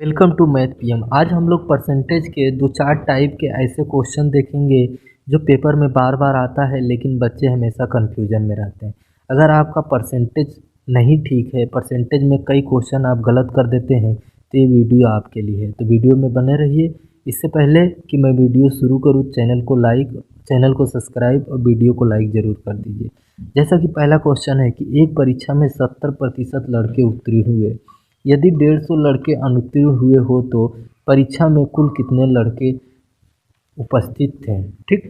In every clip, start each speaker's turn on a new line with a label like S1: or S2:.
S1: Welcome to math PM. आज हम लोग परसेंटेज के दो चार टाइप के ऐसे क्वेश्चन देखेंगे जो पेपर में बार बार आता है, लेकिन बच्चे हमेशा कंफ्यूजन में रहते हैं। अगर आपका परसेंटेज नहीं ठीक है, परसेंटेज में कई क्वेश्चन आप गलत कर देते हैं, तो ये वीडियो आपके लिए है। तो वीडियो में बने रहिए। इससे पहले कि मैं वीडियो शुरू करूँ, चैनल को सब्सक्राइब और वीडियो को लाइक ज़रूर कर दीजिए। जैसा कि पहला क्वेश्चन है कि एक परीक्षा में 70% लड़के उत्तीर्ण हुए। यदि 150 लड़के अनुत्तीर्ण हुए हो तो परीक्षा में कुल कितने लड़के उपस्थित थे। ठीक,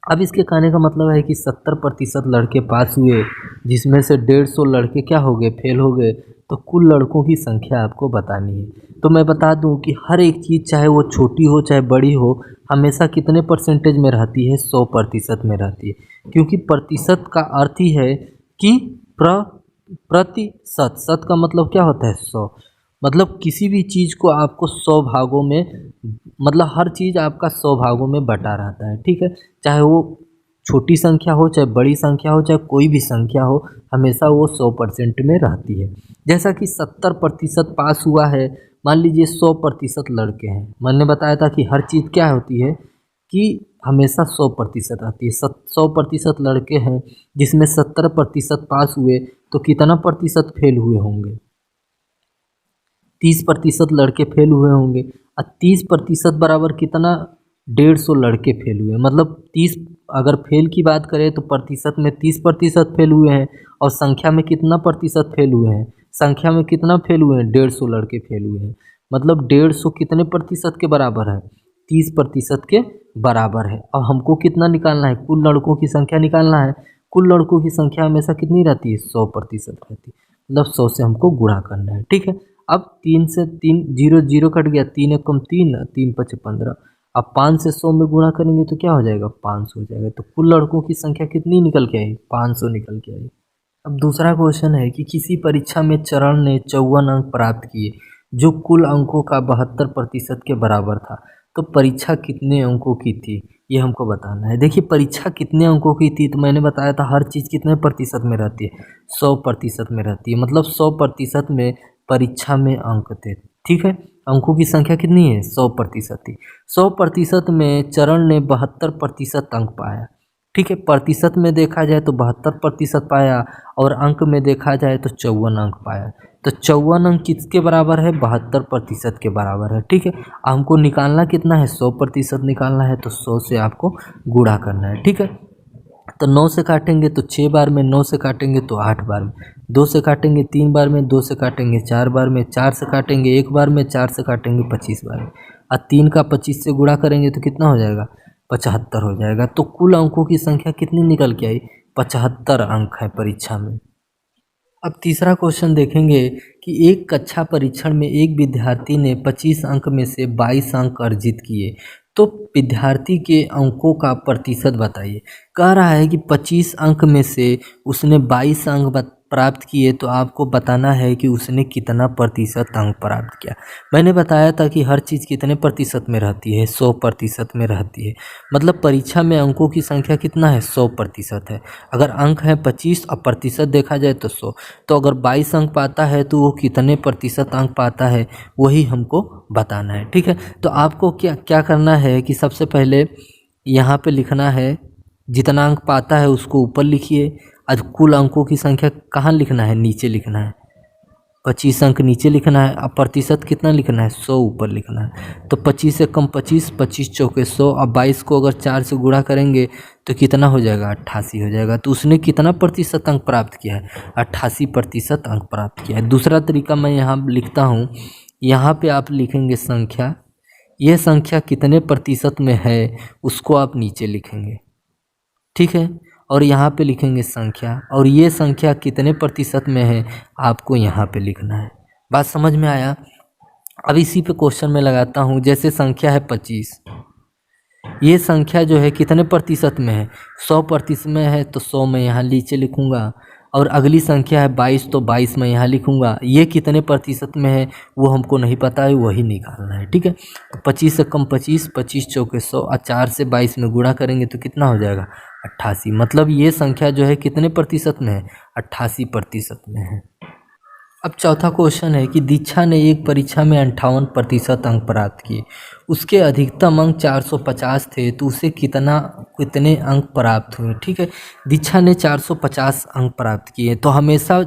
S1: अब इसके कहने का मतलब है कि 70% लड़के पास हुए, जिसमें से 150 लड़के क्या हो गए, फेल हो गए। तो कुल लड़कों की संख्या आपको बतानी है। तो मैं बता दूं कि हर एक चीज़, चाहे वो छोटी हो चाहे बड़ी हो, हमेशा कितने परसेंटेज में रहती है, 100% में रहती है। क्योंकि प्रतिशत का अर्थ ही है कि प्रतिशत, शत का मतलब क्या होता है, 100। मतलब किसी भी चीज़ को आपको 100 भागों में, मतलब हर चीज़ आपका 100 भागों में बटा रहता है। ठीक है, चाहे वो छोटी संख्या हो चाहे बड़ी संख्या हो चाहे कोई भी संख्या हो, हमेशा वो 100% में रहती है। जैसा कि 70% पास हुआ है, मान लीजिए 100% लड़के हैं। मैंने बताया था कि हर चीज़ क्या होती है कि हमेशा 100% आती है। 100% लड़के हैं, जिसमें 70% पास हुए, तो कितना प्रतिशत फेल हुए होंगे, 30% लड़के फेल हुए होंगे। और 30% बराबर कितना, 150 लड़के फेल हुए। मतलब 30, अगर फेल की बात करें तो प्रतिशत में 30% फेल हुए हैं, और संख्या में कितना प्रतिशत फेल हुए हैं, संख्या में कितना फेल हुए हैं, 150 लड़के फेल हुए हैं। मतलब 150 कितने प्रतिशत के बराबर है, 30% के बराबर है। और हमको कितना निकालना है, कुल लड़कों की संख्या निकालना है। कुल लड़कों की संख्या हमेशा कितनी रहती है, 100% रहती है। मतलब 100 से हमको गुणा करना है। ठीक है, अब 3 से 3, 0 0 कट गया, 3 एकम 3, 3 पचे 15। अब 5 से 100 में गुणा करेंगे तो क्या हो जाएगा, 500 हो जाएगा। तो कुल लड़कों की संख्या कितनी निकल के आई, 500 निकल के आई। अब दूसरा क्वेश्चन है कि किसी परीक्षा में चरण ने 54 अंक प्राप्त किए, जो कुल अंकों का 72% के बराबर था। तो परीक्षा कितने अंकों की थी, ये हमको बताना है। देखिए, परीक्षा कितने अंकों की थी, तो मैंने बताया था हर चीज़ कितने प्रतिशत में रहती है, 100% में रहती है। मतलब 100% में परीक्षा में अंक थे। ठीक है, अंकों की संख्या कितनी है, 100% थी। 100% में चरण ने 72% अंक पाया। ठीक है, प्रतिशत में देखा जाए तो 72% पाया, और अंक में देखा जाए तो 54 अंक पाया। तो 54 अंक किसके बराबर है, 72% के बराबर है। ठीक है, हमको निकालना कितना है, 100% निकालना है। तो 100 से आपको गुणा करना है। ठीक है, तो 9 से काटेंगे तो 6 बार में, 9 से काटेंगे तो 8 बार में, 2 से काटेंगे 3 बार में, 2 से काटेंगे 4 बार में, 4 से काटेंगे 1 बार में, 4 से काटेंगे 25 बार में। और 3 का 25 से गुणा करेंगे तो कितना हो जाएगा, 75 हो जाएगा। तो कुल अंकों की संख्या कितनी निकल के आई, 75 अंक है परीक्षा में। अब तीसरा क्वेश्चन देखेंगे कि एक कक्षा परीक्षण में एक विद्यार्थी ने 25 अंक में से 22 अंक अर्जित किए, तो विद्यार्थी के अंकों का प्रतिशत बताइए। कह रहा है कि 25 अंक में से उसने 22 अंक प्राप्त किए, तो आपको बताना है कि उसने कितना प्रतिशत अंक प्राप्त किया। मैंने बताया था कि हर चीज़ कितने प्रतिशत में रहती है, 100% में रहती है। मतलब परीक्षा में अंकों की संख्या कितना है, 100% है। अगर अंक है 25 और प्रतिशत देखा जाए तो 100, तो अगर 22 अंक पाता है तो वो कितने प्रतिशत अंक पाता है, वही हमको बताना है। ठीक है, तो आपको क्या क्या करना है कि सबसे पहले यहाँ पे लिखना है, जितना अंक पाता है उसको ऊपर लिखिए। आज कुल अंकों की संख्या कहाँ लिखना है, नीचे लिखना है। 25 अंक नीचे लिखना है, अब प्रतिशत कितना लिखना है, 100 ऊपर लिखना है। तो 25 से कम 25, 25 चौके 100। अब 22 को अगर 4 से गुणा करेंगे तो कितना हो जाएगा, 88 हो जाएगा। तो उसने कितना प्रतिशत अंक प्राप्त किया है, 88% अंक प्राप्त किया है। दूसरा तरीका मैं यहाँ लिखता हूँ, यहाँ पे आप लिखेंगे संख्या, यह संख्या कितने प्रतिशत में है उसको आप नीचे लिखेंगे। ठीक है, और यहाँ पे लिखेंगे संख्या, और ये संख्या कितने प्रतिशत में है आपको यहाँ पे लिखना है। बात समझ में आया। अब इसी पे क्वेश्चन में लगाता हूँ। जैसे संख्या है 25, ये संख्या जो है कितने प्रतिशत में है, 100% में है, तो 100 में यहाँ नीचे लिखूँगा। और अगली संख्या है 22, तो 22 में यहाँ लिखूँगा। ये कितने प्रतिशत में है वो हमको नहीं पता है, वही निकालना है। ठीक है, तो 25 से कम 25, 25 चौके 100, और 4 से 22 में गुणा करेंगे तो कितना हो जाएगा, 88। मतलब ये संख्या जो है कितने प्रतिशत में है, 88% में है। अब चौथा क्वेश्चन है कि दीक्षा ने एक परीक्षा में 58% अंक प्राप्त किए, उसके अधिकतम अंक 450 थे, तो उसे कितने अंक प्राप्त हुए। ठीक है, दीक्षा ने 450 अंक प्राप्त किए, तो हमेशा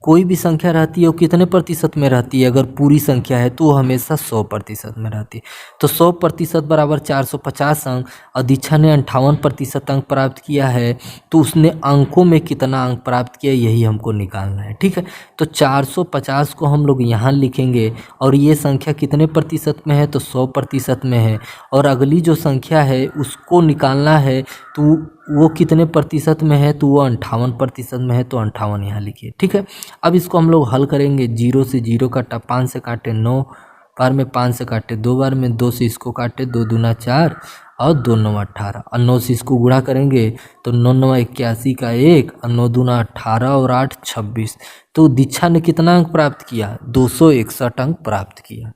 S1: कोई भी संख्या रहती है वो कितने प्रतिशत में रहती है, अगर पूरी संख्या है तो वो हमेशा 100% में रहती है। तो 100% बराबर 450 अंक, और दीक्षा ने 58% अंक प्राप्त किया है, तो उसने अंकों में कितना अंक प्राप्त किया यही हमको निकालना है। ठीक है, तो 450 को हम लोग यहाँ लिखेंगे, और ये संख्या कितने प्रतिशत में है, तो 100% में है। और अगली जो संख्या है उसको निकालना है, तो वो कितने प्रतिशत में है, तो वो 58% में है, तो 58 यहाँ लिखिए। ठीक है, अब इसको हम लोग हल करेंगे। 0 से 0 काटा, 5 से काटे 9 बार में, 5 से काटे 2 बार में, 2 से इसको काटे, 2 दूना 4 और 2 9 18, और 9 से इसको गुणा करेंगे तो 9 9 81 का 1, और 9 दूना 18 और 8 26। तो दीक्षा ने कितना अंक प्राप्त किया, 261 अंक प्राप्त किया।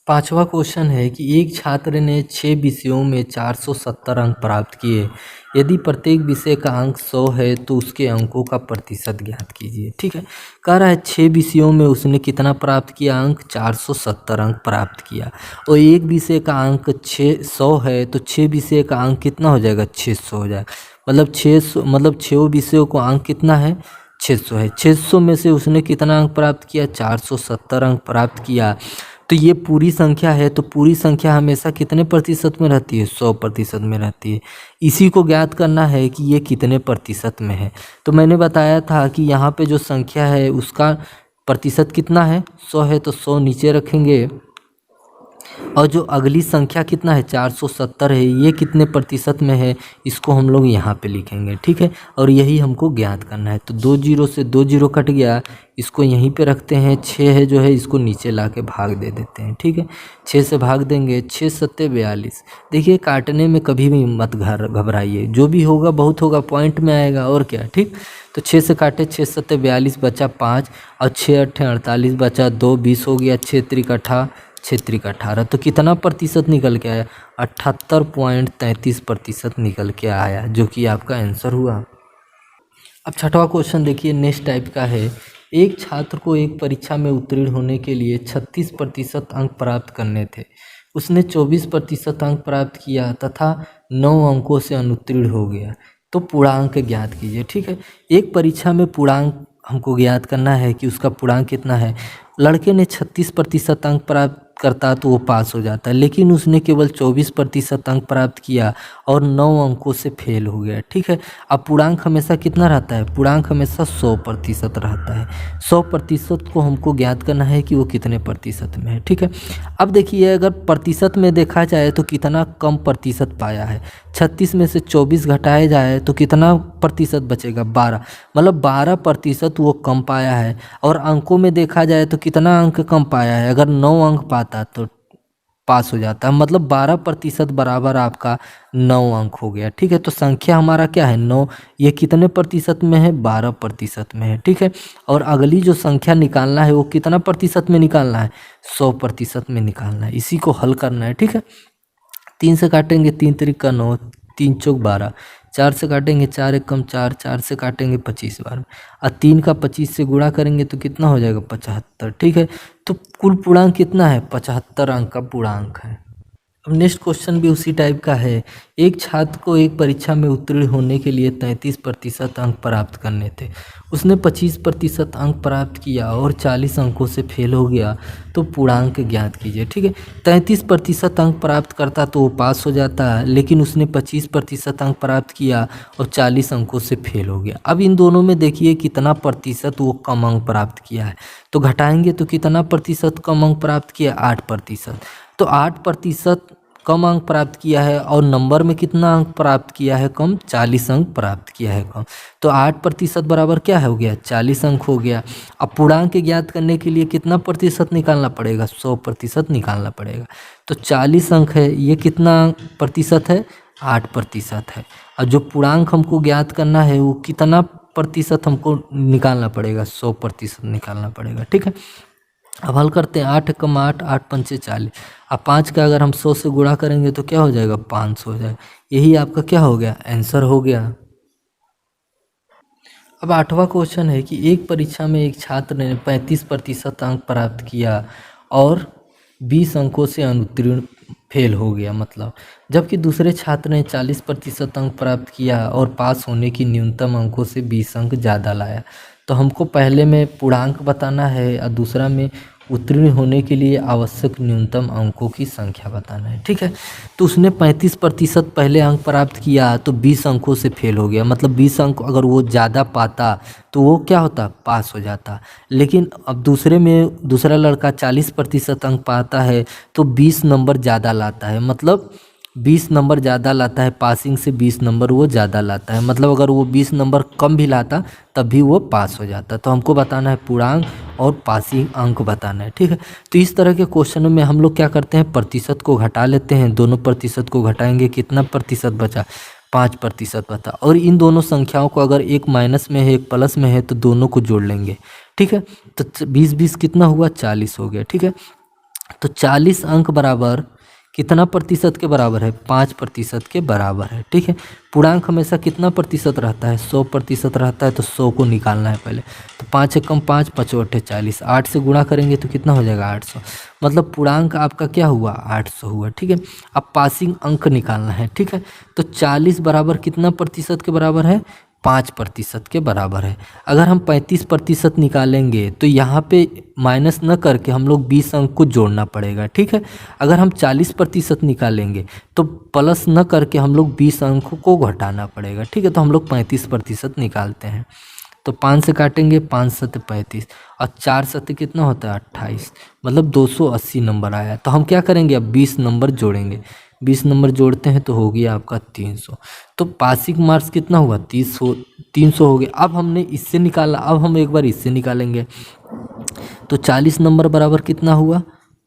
S1: पांचवा क्वेश्चन है कि एक छात्र ने 6 विषयों में 470 अंक प्राप्त किए, यदि प्रत्येक विषय का अंक 100 है तो उसके अंकों का प्रतिशत ज्ञात कीजिए। ठीक है, कह रहा है 6 विषयों में उसने कितना प्राप्त किया, अंक 470 अंक प्राप्त किया, और एक विषय का अंक 600 है, तो 6 विषय का अंक कितना हो जाएगा, 600 हो जाएगा। मतलब 600, मतलब 6 विषयों को अंक कितना है, 600 है। 600 में से उसने कितना अंक प्राप्त किया, 470 अंक प्राप्त किया। तो ये पूरी संख्या है, तो पूरी संख्या हमेशा कितने प्रतिशत में रहती है, 100% में रहती है। इसी को ज्ञात करना है कि ये कितने प्रतिशत में है। तो मैंने बताया था कि यहाँ पे जो संख्या है उसका प्रतिशत कितना है, 100 है, तो 100 नीचे रखेंगे, और जो अगली संख्या कितना है, 470 है, ये कितने प्रतिशत में है, इसको हम लोग यहाँ पे लिखेंगे। ठीक है, और यही हमको ज्ञात करना है। तो 2 0 से 2 0 कट गया, इसको यहीं पे रखते हैं। 6 है जो है इसको नीचे ला के भाग दे देते हैं। ठीक है, 6 से भाग देंगे, 6 सत्ते 42। देखिए काटने में कभी भी मत घबराइए, जो भी होगा बहुत होगा, पॉइंट में आएगा, और क्या। ठीक, तो 6 से काटे, 6 सत्ते 42 बचा 5, और 6 8 48 बचा 2, 20 हो गया, 6 त्रिक 18, 6 त्रिक 18, तो कितना प्रतिशत निकल के आया, 78.33% निकल के आया, जो कि आपका आंसर हुआ। अब छठवां क्वेश्चन देखिए, नेक्स्ट टाइप का है। एक छात्र को एक परीक्षा में उत्तीर्ण होने के लिए 36% अंक प्राप्त करने थे, उसने 24% अंक प्राप्त किया तथा 9 अंकों से अनुत्तीर्ण हो गया, तो पूर्णांक ज्ञात कीजिए। ठीक है, एक परीक्षा में पूर्णांक हमको ज्ञात करना है कि उसका पूर्णांक कितना है। लड़के ने 36% अंक प्राप्त करता तो वो पास हो जाता, लेकिन उसने केवल 24% अंक प्राप्त किया और 9 अंकों से फेल हो गया। ठीक है, अब पूर्णांक हमेशा कितना रहता है, पूर्णांक हमेशा 100% रहता है। 100% को हमको ज्ञात करना है कि वो कितने प्रतिशत में है। ठीक है, अब देखिए अगर प्रतिशत में देखा जाए तो कितना कम प्रतिशत पाया है। 36 में से 24 घटाया जाए तो कितना प्रतिशत बचेगा, 12, मतलब 12% वो कम पाया है। और अंकों में देखा जाए तो कितना अंक कम पाया है, अगर 9 अंक पाता तो पास हो जाता है, मतलब 12% बराबर आपका 9 अंक हो गया। ठीक है, तो संख्या हमारा क्या है, 9, ये कितने प्रतिशत में है, 12% में है। ठीक है, और अगली जो संख्या निकालना है वो कितना प्रतिशत में निकालना है, 100% में निकालना है। इसी को हल करना है। ठीक है, 3 से काटेंगे, 3 त्रिक का 9, 3 चौक 12, 4 से काटेंगे, 4 एक कम 4, 4 से काटेंगे 25 बार में, और 3 का 25 से गुणा करेंगे तो कितना हो जाएगा, 75। ठीक है, तो कुल पूर्णांक कितना है, 75 अंक का पूर्णांक है। अब नेक्स्ट क्वेश्चन भी उसी टाइप का है। एक छात्र को एक परीक्षा में उत्तीर्ण होने के लिए 33% अंक प्राप्त करने थे, उसने 25% अंक प्राप्त किया और 40 अंकों से फेल हो गया, तो पूर्णांक ज्ञात कीजिए। ठीक है, 33% अंक प्राप्त करता तो वो पास हो जाता, लेकिन उसने 25% अंक प्राप्त किया और 40 अंकों से फेल हो गया। अब इन दोनों में देखिए कितना प्रतिशत वो कम अंक प्राप्त किया है, तो घटाएंगे तो कितना प्रतिशत कम अंक प्राप्त किया, 8%। तो 8% कम अंक प्राप्त किया है, और नंबर में कितना अंक प्राप्त किया है, कम, 40 अंक प्राप्त किया है कम। तो 8% बराबर क्या हो गया, 40 अंक हो गया। अब पूर्णांक ज्ञात करने के लिए कितना प्रतिशत निकालना पड़ेगा, 100% निकालना पड़ेगा। तो 40 अंक है, ये कितना प्रतिशत है, 8% है। और जो पूर्णांक हमको ज्ञात करना है वो कितना प्रतिशत हमको निकालना पड़ेगा, 100% निकालना पड़ेगा। ठीक है, अब हल करते हैं। 8 कम 8, 8 पंचे 40, अब 5 का अगर हम 100 से गुणा करेंगे तो क्या हो जाएगा, 500 हो जाएगा। यही आपका क्या हो गया, आंसर हो गया। अब 8वां क्वेश्चन है कि एक परीक्षा में एक छात्र ने 35% अंक प्राप्त किया और 20 अंकों से अनुत्तीर्ण फेल हो गया, मतलब जबकि दूसरे छात्र ने 40% अंक प्राप्त किया और पास होने की न्यूनतम अंकों से 20 अंक ज़्यादा लाया। तो हमको पहले में पूर्णांक बताना है और दूसरा में उत्तीर्ण होने के लिए आवश्यक न्यूनतम अंकों की संख्या बताना है, ठीक है। तो उसने 35% पहले अंक प्राप्त किया तो 20 अंकों से फेल हो गया, मतलब 20 अंक अगर वो ज़्यादा पाता तो वो क्या होता, पास हो जाता। लेकिन अब दूसरे में दूसरा लड़का 40% अंक पाता है तो 20 नंबर ज़्यादा लाता है, मतलब 20 नंबर ज़्यादा लाता है, पासिंग से 20 नंबर वो ज़्यादा लाता है, मतलब अगर वो 20 नंबर कम भी लाता तब भी वो पास हो जाता। तो हमको बताना है पूर्णांक और पासिंग अंक बताना है, ठीक है। तो इस तरह के क्वेश्चनों में हम लोग क्या करते हैं, प्रतिशत को घटा लेते हैं, दोनों प्रतिशत को घटाएंगे कितना प्रतिशत बचा, 5% बचा। और इन दोनों संख्याओं को अगर एक माइनस में है एक प्लस में है तो दोनों को जोड़ लेंगे, ठीक है। तो 20 कितना हुआ, 40 हो गया, ठीक है। तो 40 अंक बराबर कितना प्रतिशत के बराबर है, 5% के बराबर है, ठीक है। पूर्णांक हमेशा कितना प्रतिशत रहता है, 100% रहता है, तो 100 को निकालना है पहले। तो 5 एकम 5, 5 अट्ठे 40, 8 से गुणा करेंगे तो कितना हो जाएगा, 800, मतलब पूर्णांक आपका क्या हुआ, 800 हुआ, ठीक है। अब पासिंग अंक निकालना है, ठीक है। तो 40 बराबर कितना प्रतिशत के बराबर है, 5% के बराबर है। अगर हम 35% निकालेंगे तो यहाँ पे माइनस न करके हम लोग 20 अंक को जोड़ना पड़ेगा, ठीक है। अगर हम 40% निकालेंगे तो प्लस न करके हम लोग 20 अंक को घटाना पड़ेगा, ठीक है। तो हम लोग 35% निकालते हैं। तो 5 से काटेंगे, 5 सत्ते 35 और 4 सत्ते कितना होता है, 28, मतलब 280 नंबर आया। तो हम क्या करेंगे, अब 20 नंबर जोड़ेंगे, 20 नंबर जोड़ते हैं तो हो गया आपका 300। तो पासिंग मार्क्स कितना हुआ, 300 हो गया। अब हमने इससे निकाला, अब हम एक बार इससे निकालेंगे। तो 40 नंबर बराबर कितना हुआ,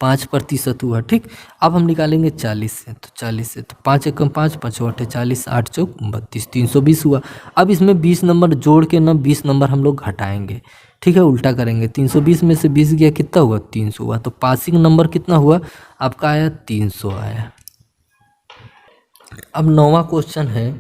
S1: 5% हुआ, ठीक। अब हम निकालेंगे 40 से, तो 40 से तो 5 एकम 5, 5 अट्ठे 40, 8 चौक 32, 320 हुआ। अब इसमें 20 नंबर जोड़ के ना 20 नंबर हम लोग घटाएंगे, ठीक है, उल्टा करेंगे। 320 में से 20 गया, कितना हुआ, 300 हुआ। तो पासिंग नंबर कितना हुआ आपका, आया 300 आया। अब 9वां क्वेश्चन है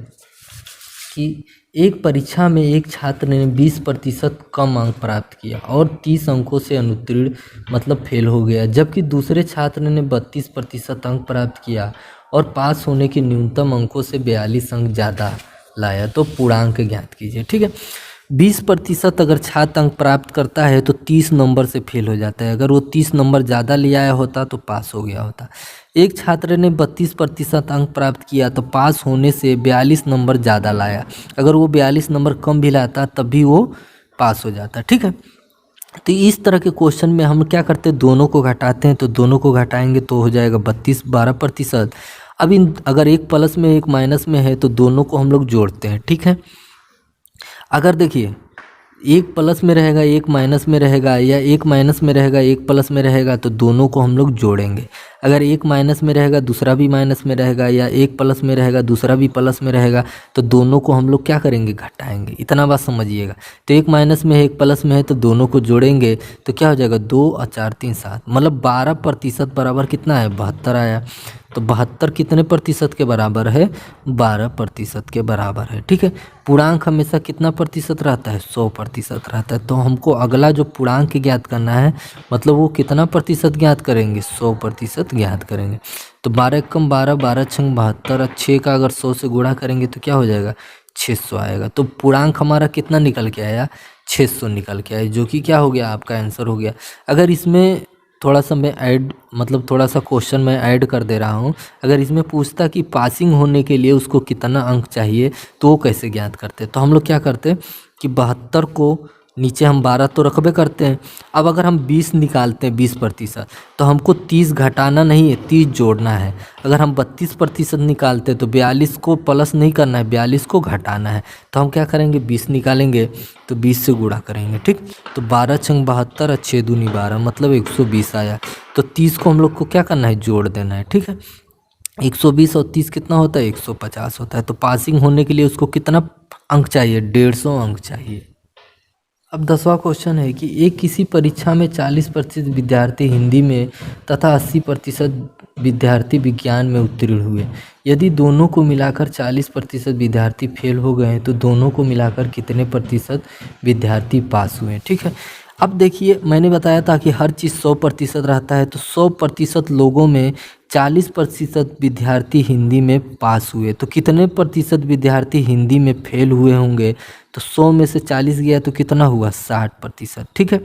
S1: कि एक परीक्षा में एक छात्र ने 20% कम अंक प्राप्त किया और 30 अंकों से अनुत्तीर्ण, मतलब फेल हो गया, जबकि दूसरे छात्र ने 32% अंक प्राप्त किया और पास होने के न्यूनतम अंकों से 42 अंक ज़्यादा लाया। तो पूर्णांक ज्ञात कीजिए, ठीक है। 20% अगर छात्र अंक प्राप्त करता है तो 30 नंबर से फेल हो जाता है, अगर वो 30 नंबर ज़्यादा ले आया होता तो पास हो गया होता। एक छात्र ने 32% अंक प्राप्त किया तो पास होने से 42 नंबर ज़्यादा लाया, अगर वो 42 नंबर कम भी लाता तब भी वो पास हो जाता, ठीक है। तो इस तरह के क्वेश्चन में हम क्या करते हैं, दोनों को घटाते हैं, तो दोनों को घटाएंगे तो हो जाएगा 12%। अब इन अगर एक प्लस में एक माइनस में है तो दोनों को हम लोग जोड़ते हैं, ठीक है। अगर देखिए एक प्लस में रहेगा एक माइनस में रहेगा, या एक माइनस में रहेगा एक प्लस में रहेगा, तो दोनों को हम लोग जोड़ेंगे। अगर एक माइनस में रहेगा दूसरा भी माइनस में रहेगा, या एक प्लस में रहेगा दूसरा भी प्लस में रहेगा, तो दोनों को हम लोग क्या करेंगे, घटाएंगे। इतना बात समझिएगा। तो एक माइनस में है एक प्लस में है तो दोनों को जोड़ेंगे तो क्या हो जाएगा, 2 और 4 3 7, मतलब 12% बराबर कितना है, 72 आया। तो 72 कितने प्रतिशत के बराबर है, 12% के बराबर है, ठीक है। पूर्णांक हमेशा कितना प्रतिशत रहता है, 100% रहता है। तो हमको अगला जो पूर्णांक ज्ञात करना है, मतलब वो कितना प्रतिशत ज्ञात करेंगे, 100% ज्ञात करेंगे। तो 12 एकम 12, 12 छंग 72, 6 का अगर 100 से गुणा करेंगे तो क्या हो जाएगा, 600 आएगा। तो पूर्णांक हमारा कितना निकल के आया, 600 निकल के आया, जो कि क्या हो गया, आपका आंसर हो गया। अगर इसमें थोड़ा सा मैं ऐड, मतलब थोड़ा सा क्वेश्चन मैं ऐड कर दे रहा हूँ, अगर इसमें पूछता कि पासिंग होने के लिए उसको कितना अंक चाहिए तो वो कैसे ज्ञात करते, तो हम लोग क्या करते कि 72 को नीचे हम 12 तो रखबे करते हैं। अब अगर हम 20 निकालते हैं 20%, तो हमको 30 घटाना नहीं है, 30 जोड़ना है। अगर हम 32% निकालते हैं तो 42 को प्लस नहीं करना है, 42 को घटाना है। तो हम क्या करेंगे, 20 निकालेंगे तो 20 से गुणा करेंगे, ठीक। तो 12 छंग 72 और 6 दूनी 12, मतलब 120 आया। तो 30 को हम लोग को क्या करना है, जोड़ देना है, ठीक है। 120 और 30 कितना होता है, 150 होता है। तो पासिंग होने के लिए उसको कितना अंक चाहिए, 150 अंक चाहिए। अब 10वां क्वेश्चन है कि एक किसी परीक्षा में 40% विद्यार्थी हिंदी में तथा 80% विद्यार्थी विज्ञान में उत्तीर्ण हुए। यदि दोनों को मिलाकर 40% विद्यार्थी फेल हो गए हैं तो दोनों को मिलाकर कितने प्रतिशत विद्यार्थी पास हुए हैं। ठीक है, अब देखिए मैंने बताया था कि हर चीज़ 100% रहता है, तो 100% लोगों में 40% विद्यार्थी हिंदी में पास हुए, तो कितने प्रतिशत विद्यार्थी हिंदी में फेल हुए होंगे। तो 100 में से 40 गया तो कितना हुआ, 60%। ठीक है,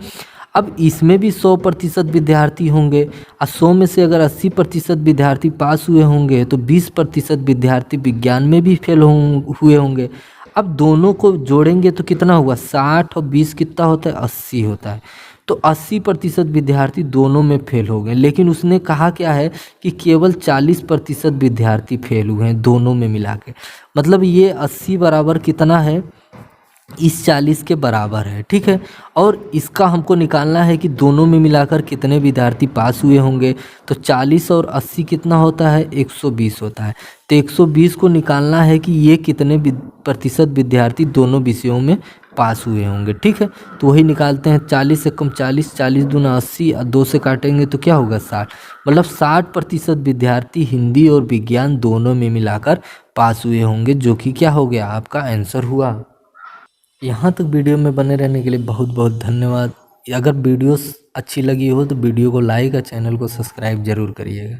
S1: अब इसमें भी 100% विद्यार्थी होंगे और 100 में से अगर 80% विद्यार्थी पास हुए होंगे तो 20% विद्यार्थी विज्ञान में भी फेल हुए होंगे। अब दोनों को जोड़ेंगे तो कितना हुआ, 60 और 20 कितना होता है, 80 होता है। तो 80% विद्यार्थी दोनों में फेल हो गए, लेकिन उसने कहा क्या है कि केवल 40% विद्यार्थी फेल हुए हैं दोनों में मिला के। मतलब ये 80 बराबर कितना है, इस 40 के बराबर है। ठीक है, और इसका हमको निकालना है कि दोनों में मिलाकर कितने विद्यार्थी पास हुए होंगे। तो 40 और 80 कितना होता है, 120 होता है। तो 120 को निकालना है कि ये कितने प्रतिशत विद्यार्थी दोनों विषयों में पास हुए होंगे। ठीक है, तो वही निकालते हैं, 40 से कम 40, 40 दूना 80 और 2 से काटेंगे तो क्या होगा, 60। मतलब 60% विद्यार्थी हिंदी और विज्ञान दोनों में मिलाकर पास हुए होंगे, जो कि क्या हो गया, आपका आंसर हुआ। यहाँ तक वीडियो में बने रहने के लिए बहुत बहुत धन्यवाद। अगर वीडियोस अच्छी लगी हो तो वीडियो को लाइक और चैनल को सब्सक्राइब ज़रूर करिएगा।